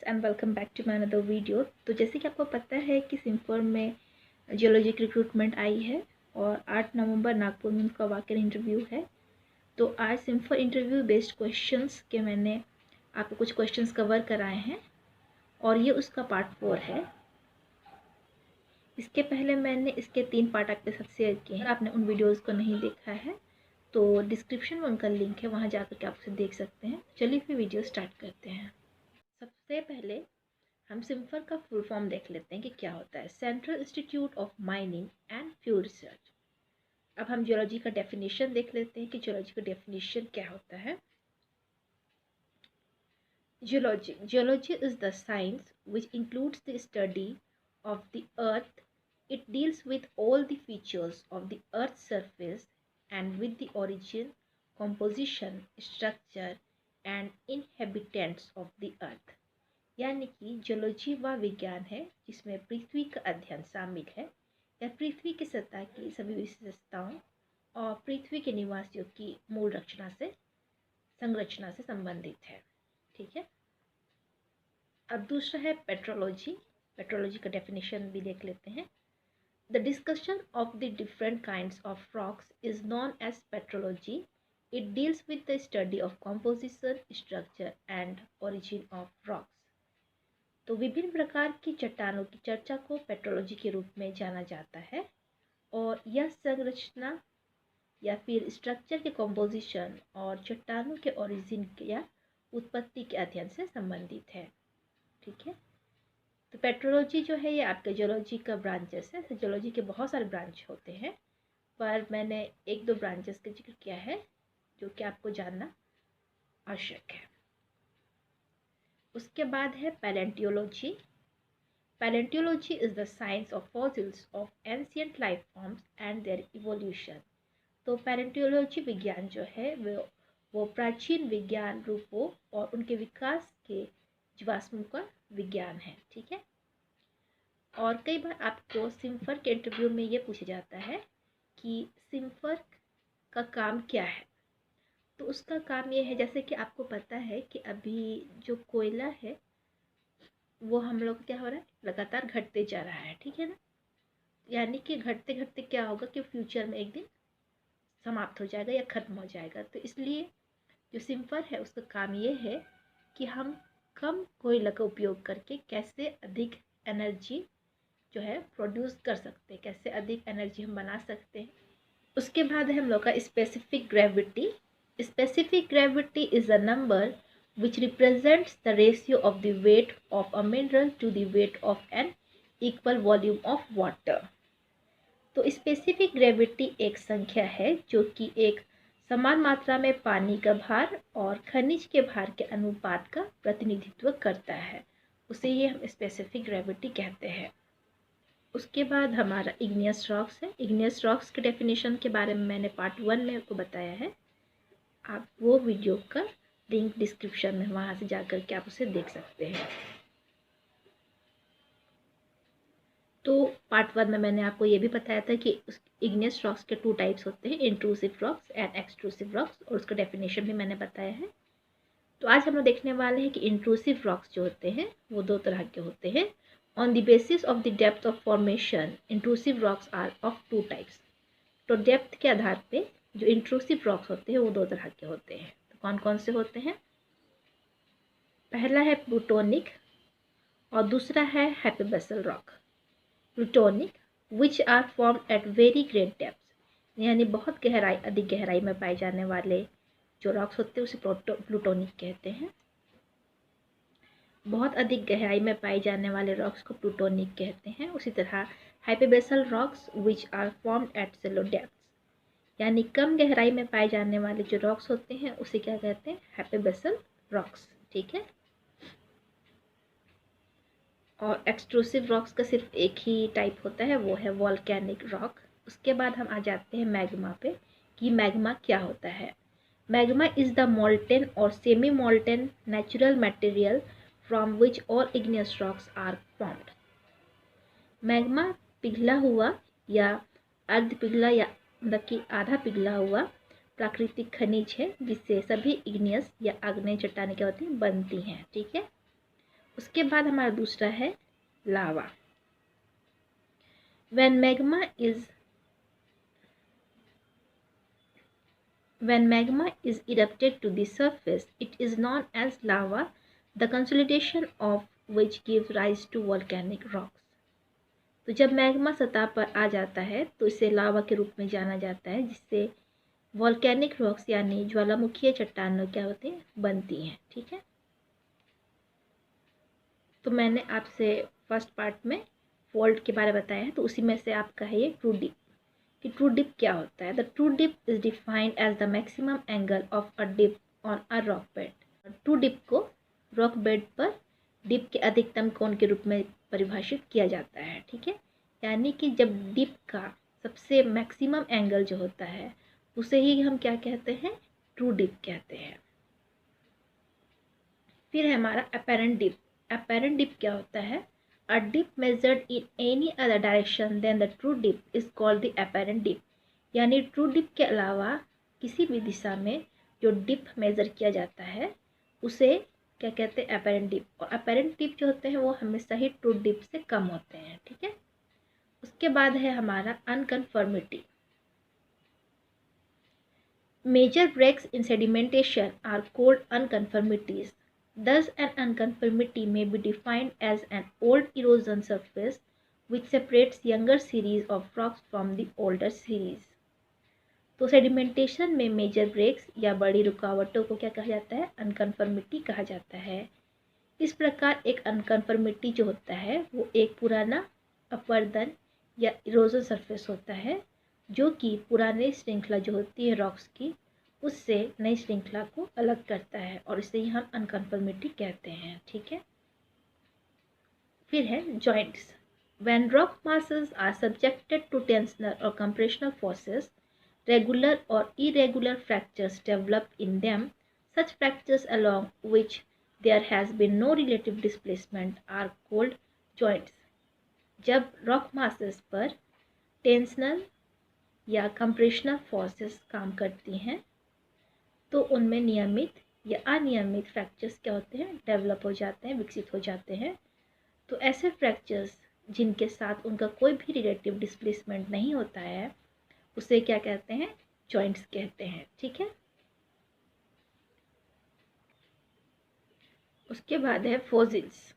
And welcome back to my another video. तो जैसे कि आपको पता है कि सिम्फर में जियोलॉजी की रिक्रूटमेंट आई है और 8 नवंबर नागपुर में उनका वॉक-इन इंटरव्यू है। तो आज सिम्फर इंटरव्यू बेस्ड क्वेश्चंस के मैंने आपको कुछ क्वेश्चंस कवर कराए हैं और ये उसका पार्ट 4 है। इसके पहले मैंने इसके 3 पार्ट आपके साथ शेयर किए हैं। अगर आपने उन वीडियोज़ को नहीं देखा है तो डिस्क्रिप्शन में उनका लिंक है, वहाँ जाकर के आप उसे देख सकते हैं। चलिए फिर वीडियो स्टार्ट करते हैं। सबसे पहले हम सिम्फर का फुल फॉर्म देख लेते हैं कि क्या होता है। Central institute of mining and fuel research. अब हम जियोलॉजी का डेफिनेशन देख लेते हैं कि जियोलॉजी का डेफिनेशन क्या होता है। Geology is the science which includes the study of the earth. It deals with all the features of the earth surface and with the origin, composition, structure and inhabitants of the earth. यानी कि geology वह विज्ञान है जिसमें पृथ्वी का अध्ययन शामिल है या पृथ्वी की सतह की सभी विशेषताओं और पृथ्वी के निवासियों की मूल संरचना से संबंधित है। ठीक है। अब दूसरा है पेट्रोलॉजी। पेट्रोलॉजी का डेफिनेशन भी देख लेते हैं। The discussion of the different kinds of rocks is known as petrology. It deals with the study of composition, structure and origin of rocks. तो विभिन्न प्रकार की चट्टानों की चर्चा को पेट्रोलॉजी के रूप में जाना जाता है और यह संरचना या फिर स्ट्रक्चर के कंपोजिशन और चट्टानों के ओरिजिन या उत्पत्ति के अध्ययन से संबंधित है। ठीक है। तो पेट्रोलॉजी जो है ये आपके जियोलॉजी का ब्रांचेस है। जियोलॉजी के बहुत सारे ब्रांच होते हैं पर मैंने 1-2 ब्रांचेस का जिक्र किया है जो कि आपको जानना आवश्यक है। उसके बाद है palaeontology. Palaeontology is the science of fossils of ancient life forms and their evolution. तो पैलेंटियोलॉजी विज्ञान जो है वो प्राचीन विज्ञान रूपों और उनके विकास के जीवाश्मों का विज्ञान है। ठीक है। और कई बार आपको सिम्फर के इंटरव्यू में ये पूछा जाता है कि सिम्फर का काम क्या है। तो उसका काम ये है, जैसे कि आपको पता है कि अभी जो कोयला है वो हम लोग क्या हो रहा है, लगातार घटते जा रहा है। ठीक है ना। यानी कि घटते घटते क्या होगा कि फ्यूचर में एक दिन समाप्त हो जाएगा या ख़त्म हो जाएगा। तो इसलिए जो सिम्फर है उसका काम ये है कि हम कम कोयला का उपयोग करके कैसे अधिक एनर्जी जो है प्रोड्यूस कर सकते हैं, कैसे अधिक एनर्जी हम बना सकते हैं। उसके बाद है हम लोग का specific gravity. Specific gravity is a number which represents the ratio of the weight of a mineral to the weight of an equal volume of water. तो स्पेसिफिक ग्रेविटी एक संख्या है जो कि एक समान मात्रा में पानी का भार और खनिज के भार के अनुपात का प्रतिनिधित्व करता है। उसे ये हम स्पेसिफिक ग्रेविटी कहते हैं। उसके बाद हमारा इग्नियस रॉक्स है. इग्नियस रॉक्स के डेफिनेशन के बारे में मैंने पार्ट 1 में आपको बताया है. आप वो वीडियो का लिंक डिस्क्रिप्शन में, वहाँ से जाकर के आप उसे देख सकते हैं। तो पार्ट 1 में मैंने आपको ये भी बताया था कि इग्नियस रॉक्स के 2 टाइप्स होते हैं, intrusive rocks and extrusive rocks, और उसका डेफिनेशन भी मैंने बताया है। तो आज हम लोग देखने वाले हैं कि इंट्रूसिव रॉक्स जो होते हैं वो 2 तरह के होते हैं. On the basis of the depth of formation intrusive rocks are of 2 types. तो डेप्थ के आधार पे जो इंट्रूसिव रॉक्स होते हैं वो 2 तरह के होते हैं. तो कौन कौन से होते हैं? पहला है प्लूटोनिक और दूसरा है hypabyssal rock. Plutonic which are form at very great depth, यानी बहुत गहराई, अधिक गहराई में पाए जाने वाले जो रॉक्स होते हैं उसे प्लूटोनिक कहते हैं. बहुत अधिक गहराई में पाए जाने वाले रॉक्स को प्लूटोनिक कहते हैं. उसी तरह hypabyssal rocks which are formed at shallow depth, यानी कम गहराई में पाए जाने वाले जो रॉक्स होते हैं उसे क्या कहते हैं? हाइपरबेसल रॉक्स. ठीक है। और एक्सट्रूसिव रॉक्स का सिर्फ एक ही टाइप होता है, वो है वॉल्केनिक रॉक. उसके बाद हम आ जाते हैं मैग्मा पे कि मैग्मा क्या होता है. Magma is the molten or semi molten natural material from which all igneous rocks are formed. Magma पिघला हुआ या अर्ध पिघला या मतलब कि आधा पिघला हुआ प्राकृतिक खनिज है जिससे सभी इग्नियस या आग्नेय चट्टानें क्या होती हैं? बनती हैं. ठीक है। उसके बाद हमारा दूसरा है लावा। When magma is erupted to the surface, it is known as lava, the consolidation of which gives rise to volcanic rocks. तो जब मैग्मा सतह पर आ जाता है तो इसे लावा के रूप में जाना जाता है, जिससे वॉल्केनिक रॉक्स यानी ज्वालामुखीय चट्टानें क्या होती हैं, बनती हैं। ठीक है, तो मैंने आपसे फर्स्ट पार्ट में फॉल्ट के बारे में बताया है, तो उसी में से आपका है ये ट्रू डिप, कि ट्रू डिप क्या होता है। The true dip is defined as the maximum angle of a dip on a rock bed. True dip को रॉक बेड पर डिप के अधिकतम कोण के रूप में परिभाषित किया जाता है। ठीक है, यानी कि जब डिप का सबसे मैक्सिमम एंगल जो होता है उसे ही हम क्या कहते हैं, ट्रू डिप कहते हैं। फिर है हमारा अपैरेंट डिप। अपैरेंट डिप क्या होता है, A dip measured in any other direction than the true dip is called the apparent dip। यानी ट्रू डिप के अलावा किसी भी दिशा में जो डिप मेज़र किया जाता है उसे क्या कहते हैं, अपैरेंट डिप। और अपैरेंट डिप जो होते हैं वो हमेशा ही ट्रू डिप से कम होते हैं। ठीक है, उसके बाद है हमारा unconformity. Major breaks in sedimentation are called unconformities. Thus, an unconformity may be defined as an old erosion surface which separates younger series of rocks from the older series। तो सेडिमेंटेशन में मेजर ब्रेक्स या बड़ी रुकावटों को क्या कहा जाता है, unconformity कहा जाता है। इस प्रकार एक अनकन्फर्मिटी जो होता है वो एक पुराना अपवर्तन या इरोजन सरफेस होता है, जो कि पुराने श्रृंखला जो होती है रॉक्स की उससे नई श्रृंखला को अलग करता है, और इसे ही हम अनकन्फर्मिटी कहते हैं। ठीक है, फिर है joints. When rock masses are subjected to tensional or compressional forces, regular और irregular fractures develop in them. Such fractures along which there has been no relative displacement are called joints. जब rock masses पर tensional या compressional forces काम करती हैं तो उनमें नियमित या अनियमित फ्रैक्चर्स क्या होते हैं, डेवलप हो जाते हैं, विकसित हो जाते हैं। तो ऐसे फ्रैक्चर्स जिनके साथ उनका कोई भी रिलेटिव डिस्प्लेसमेंट नहीं होता है उसे क्या कहते हैं, जॉइंट्स कहते हैं। ठीक है, उसके बाद है fossils.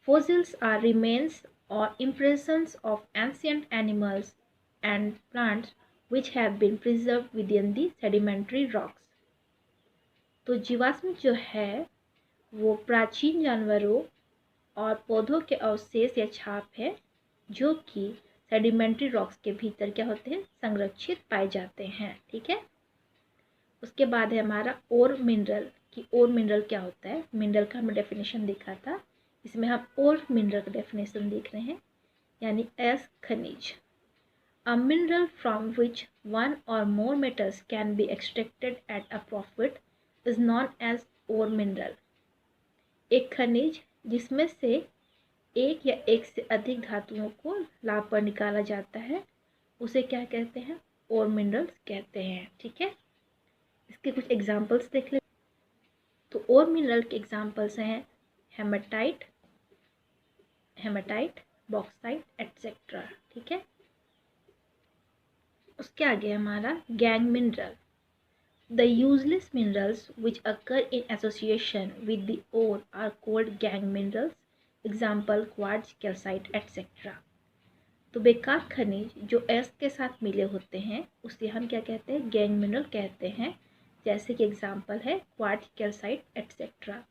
Fossils are remains or impressions of ancient animals and plants which have been preserved within the sedimentary rocks. तो जीवाश्म जो है वो प्राचीन जानवरों और पौधों के अवशेष या छाप है जो कि सेडिमेंट्री रॉक्स के भीतर क्या होते हैं, संरक्षित पाए जाते हैं। ठीक है, उसके बाद है हमारा ओर मिनरल। कि ओर मिनरल क्या होता है, मिनरल का हमने डेफिनेशन देखा था, इसमें हम ओर मिनरल का डेफिनेशन देख रहे हैं, यानी एस खनिज। A mineral from which one or more metals can be extracted at a profit is known as ore mineral. एक खनिज जिसमें से एक या एक से अधिक धातुओं को लाभ पर निकाला जाता है उसे क्या कहते हैं, ओर मिनरल्स कहते हैं। ठीक है, इसके कुछ एग्जांपल्स देख ले। तो ओर मिनरल के एग्जांपल्स हैं हेमाटाइट, बॉक्साइट एटसेट्रा। ठीक है, उसके आगे हमारा gang mineral. The useless minerals which occur in association with the ore are called gangue minerals. Example quartz, calcite, etc. तो बेकार खनिज जो एस के साथ मिले होते हैं उसे हम क्या कहते हैं, गैंग मिनरल कहते हैं। जैसे कि एग्जाम्पल है क्वार्ट्ज, कैल्साइट एटसेट्रा।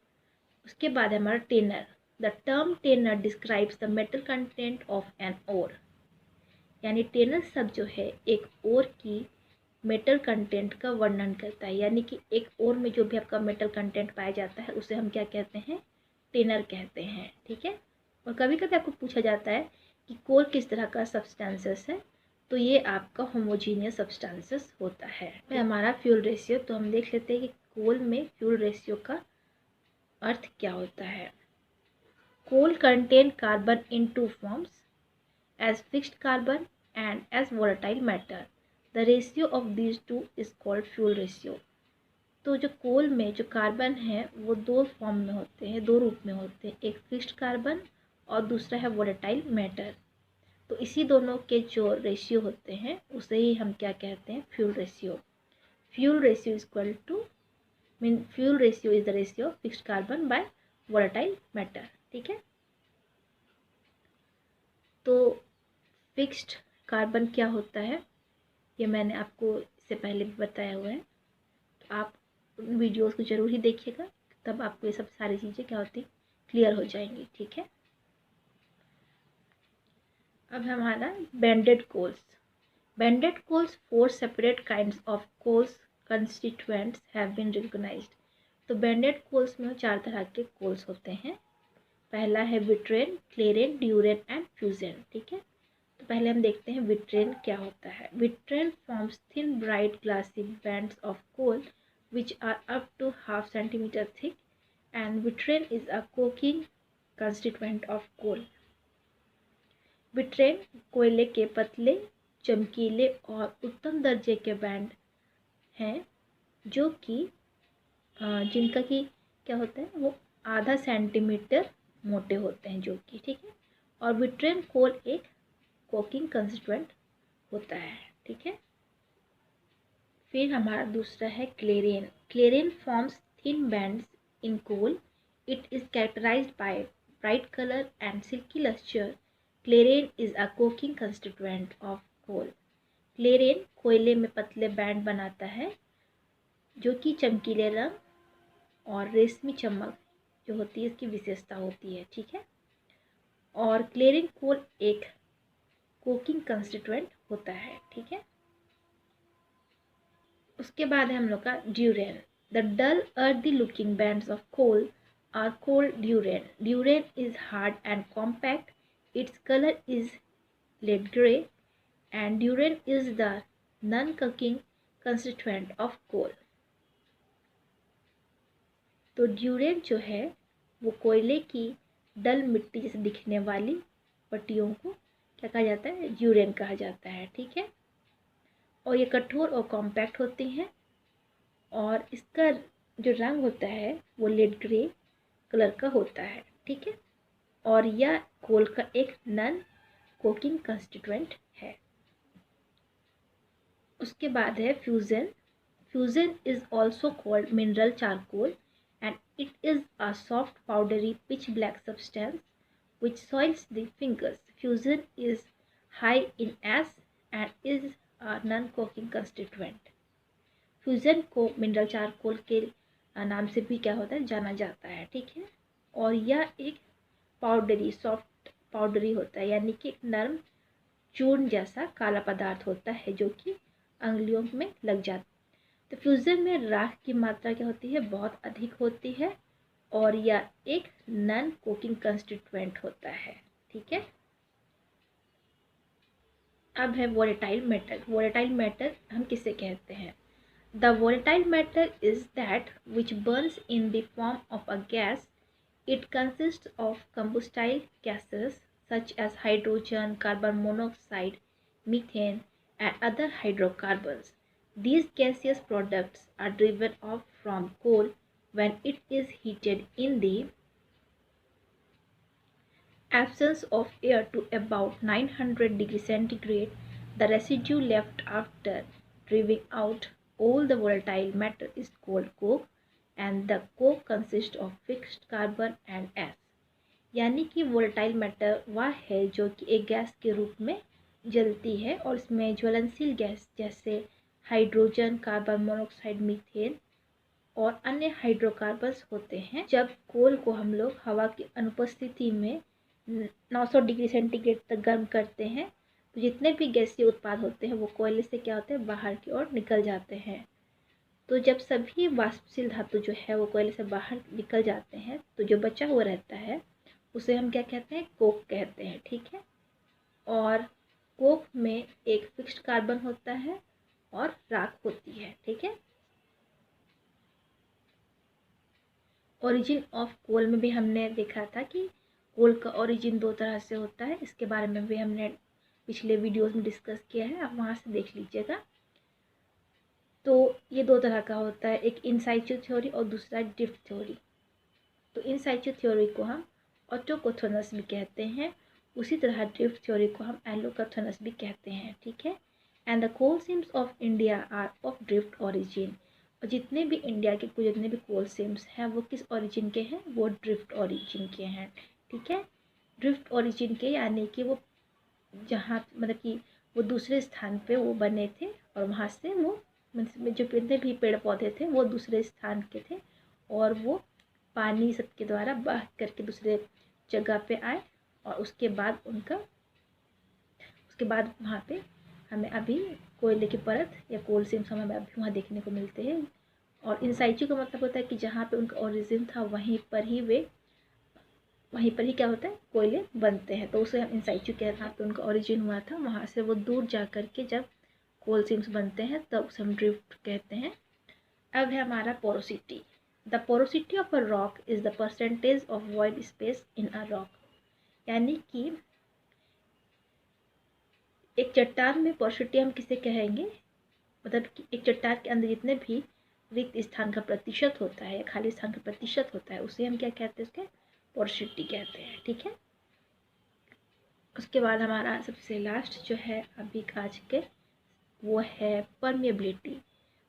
उसके बाद है हमारा tenor. The term tenor describes the metal content of an ore. यानी टेनर शब्द जो है एक ओर की मेटल कंटेंट का वर्णन करता है, यानी कि एक ओर में जो भी आपका मेटल कंटेंट पाया जाता है उसे हम क्या कहते हैं, टेनर कहते हैं। ठीक है, और कभी कभी आपको पूछा जाता है कि कोल किस तरह का सब्सटेंसेस है, तो ये आपका होमोजीनियस सब्सटेंसेस होता है। हमारा फ्यूल रेशियो, तो हम देख लेते हैं कि कोल में फ्यूल रेशियो का अर्थ क्या होता है। Coal contain carbon in two forms, as fixed carbon and as volatile matter. The ratio of these two is called fuel ratio। तो जो कोल में जो कार्बन है वो दो फॉर्म में होते हैं, दो रूप में होते हैं, एक फिक्स्ड कार्बन और दूसरा है वोलेटाइल मैटर। तो इसी दोनों के जो रेशियो होते हैं उसे ही हम क्या कहते हैं, fuel ratio. Fuel ratio is equal to fuel ratio is the ratio of fixed carbon by volatile matter. ठीक है, तो फिक्स्ड कार्बन क्या होता है ये मैंने आपको इससे पहले भी बताया हुआ है, तो आप उन वीडियोस को ज़रूर ही देखिएगा, तब आपको ये सब सारी चीज़ें क्या होती क्लियर हो जाएंगी। ठीक है, अब हमारा banded coals. Banded coals, 4 separate kinds of coals constituents have been recognised. तो बैंडेड कोल्स में 4 तरह के कोल्स होते हैं। पहला है विट्रेन, क्लेरेन, ड्यूरेन एंड फ्यूजन। ठीक है, तो पहले हम देखते हैं विट्रेन क्या होता है। Vitrain forms thin bright glassy bands of coal which are up to half centimeter thick, and vitrine is a coking constituent of coal. विट्रेन कोयले के पतले, चमकीले और उत्तम दर्जे के बैंड हैं जो कि जिनका कि क्या होता है वो आधा सेंटीमीटर मोटे होते हैं जो कि, ठीक है, और विट्रेन कोल एक कोकिंग कंस्टिट्यूएंट होता है। ठीक है, फिर हमारा दूसरा है clarain. Clarain forms thin bands in coal. It is characterised by bright colour and silky lustre. Clarain is a coking constituent of coal. Clarain कोयले में पतले बैंड बनाता है जो कि चमकीले रंग और रेशमी चमक जो होती है इसकी विशेषता होती है। ठीक है, और क्लेरेन कोल एक कोकिंग कंस्टिट्यूएंट होता है। ठीक है, उसके बाद है हम लोग का durain. The dull earthy looking bands of coal are called durain. Durain is hard and compact. Its color is lead gray and ड्यूरेन is the non-cooking constituent of coal. तो ड्यूरेन जो है वो कोयले की डल मिट्टी जैसे दिखने वाली पट्टियों को क्या कहा जाता है, ड्यूरेन कहा जाता है। ठीक है, और ये कठोर और कॉम्पैक्ट होती हैं और इसका जो रंग होता है वो लेड ग्रे कलर का होता है। ठीक है, और यह कोल का एक नॉन कोकिंग कंस्टिट्यूएंट है। उसके बाद है fusion. Fusion is also called mineral charcoal and it is a soft powdery pitch black substance which soils the fingers. Fusion is high in ash and is a non-coking constituent. Fusion को mineral charcoal के नाम से भी क्या होता है जाना जाता है। ठीक है, और यह एक पाउडरी सॉफ्ट पाउडरी होता है, यानी कि एक नरम चूर्ण जैसा काला पदार्थ होता है जो कि अंगुलियों में लग जाता है। तो फ्यूजन में राख की मात्रा क्या होती है, बहुत अधिक होती है और यह एक नॉन कोकिंग कंस्टिट्यूएंट होता है। ठीक है, अब है वोलेटाइल मेटल। वोलेटाइल मेटल हम किसे कहते हैं? The volatile matter is that which burns in the form of a gas. It consists of combustible gases such as hydrogen, carbon monoxide, methane, and other hydrocarbons. These gaseous products are driven off from coal when it is heated in the absence of air to about 900 degrees centigrade. The residue left after driving out all the volatile matter is called coke and the coke consists of fixed carbon and ash. यानी कि volatile matter वह है जो कि एक gas के रूप में जलती है और इसमें ज्वलनशील गैस जैसे हाइड्रोजन, कार्बन मोनोऑक्साइड, मीथेन और अन्य हाइड्रोकार्बन्स होते हैं। जब कोल को हम लोग हवा की अनुपस्थिति में 900 डिग्री सेंटीग्रेड तक गर्म करते हैं तो जितने भी गैसीय उत्पाद होते हैं वो कोयले से क्या होते हैं, बाहर की ओर निकल जाते हैं। तो जब सभी वाष्पशील धातु जो है वो कोयले से बाहर निकल जाते हैं तो जो बचा हुआ रहता है उसे हम क्या कहते हैं, कोक कहते हैं। ठीक है, और कोक में एक फिक्स्ड कार्बन होता है और राख होती है। ठीक है, ओरिजिन ऑफ कोल में भी हमने देखा था कि कोल का ओरिजिन 2 तरह से होता है। इसके बारे में भी हमने पिछले वीडियोस में डिस्कस किया है, आप वहाँ से देख लीजिएगा। तो ये दो तरह का होता है, एक इन साइचू थ्योरी और दूसरा ड्रिफ्ट थ्योरी। तो इन साइचू थ्योरी को हम ऑटोकोथोनस भी कहते हैं, उसी तरह ड्रिफ्ट थ्योरी को हम एलोकोथोनस भी कहते हैं, ठीक है। And the coal seams of India are of drift origin. और जितने भी इंडिया के कुछ जितने भी कोल सीम्स हैं वो किस ओरिजिन के हैं, वो ड्रिफ्ट ओरिजिन के हैं, ठीक है। ड्रिफ्ट ओरिजिन के यानी कि वो जहाँ मतलब कि वो दूसरे स्थान पे वो बने थे और वहाँ से वो मतलब जो जितने भी पेड़ पौधे थे वो दूसरे स्थान के थे और वो पानी सबके द्वारा बह करके दूसरे जगह पे आए और उसके बाद वहाँ पे हमें अभी कोयले की परत या कोल सीम्स हमें अभी वहाँ देखने को मिलते हैं। और इन साइचू का मतलब होता है कि जहाँ पे उनका ओरिजिन था वहीं पर ही क्या होता है, कोयले बनते हैं, तो उसे हम इन साइचू कहते हैं। जहाँ पे उनका ओरिजिन हुआ था वहाँ से वो दूर जा कर के जब कोल सीम्स बनते हैं तब उसे हम ड्रिफ्ट कहते हैं। अब है हमारा porosity. The porosity of a rock is the percentage of void space in a rock. यानी कि एक चट्टान में पोरोसिटी हम किसे कहेंगे, मतलब कि एक चट्टान के अंदर जितने भी रिक्त स्थान का प्रतिशत होता है, खाली स्थान का प्रतिशत होता है, उसे हम क्या कहते हैं, उसके पोरोसिटी कहते हैं, ठीक है। उसके बाद हमारा सबसे लास्ट जो है अभी आज के वो है परमेबिलिटी।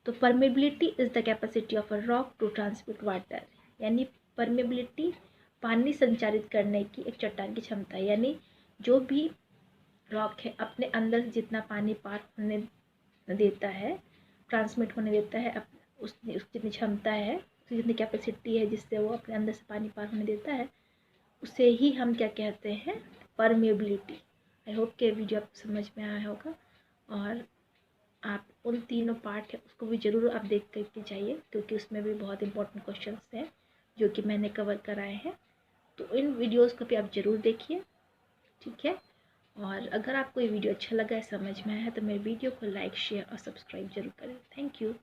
तो permeability is the capacity of a rock to transmit water. यानी परमेबिलिटी पानी संचारित करने की एक चट्टान की क्षमता है, यानी जो भी रॉक है अपने अंदर से जितना पानी पार होने देता है, ट्रांसमिट होने देता है, उसकी जितनी क्षमता है, उसकी जितनी कैपेसिटी है जिससे वो अपने अंदर से पानी पार होने देता है, उसे ही हम क्या कहते हैं, परमेबिलिटी। आई होप कि वीडियो आपको समझ में आया होगा और आप उन तीनों पार्ट है उसको भी ज़रूर आप देख करके जाइए, क्योंकि उसमें भी बहुत इंपॉर्टेंट क्वेश्चंस हैं जो कि मैंने कवर कराए हैं। तो इन वीडियोस को भी आप ज़रूर देखिए, ठीक है। और अगर आपको ये वीडियो अच्छा लगा है, समझ में आया है, तो मेरे वीडियो को लाइक, शेयर और सब्सक्राइब जरूर करें। Thank you.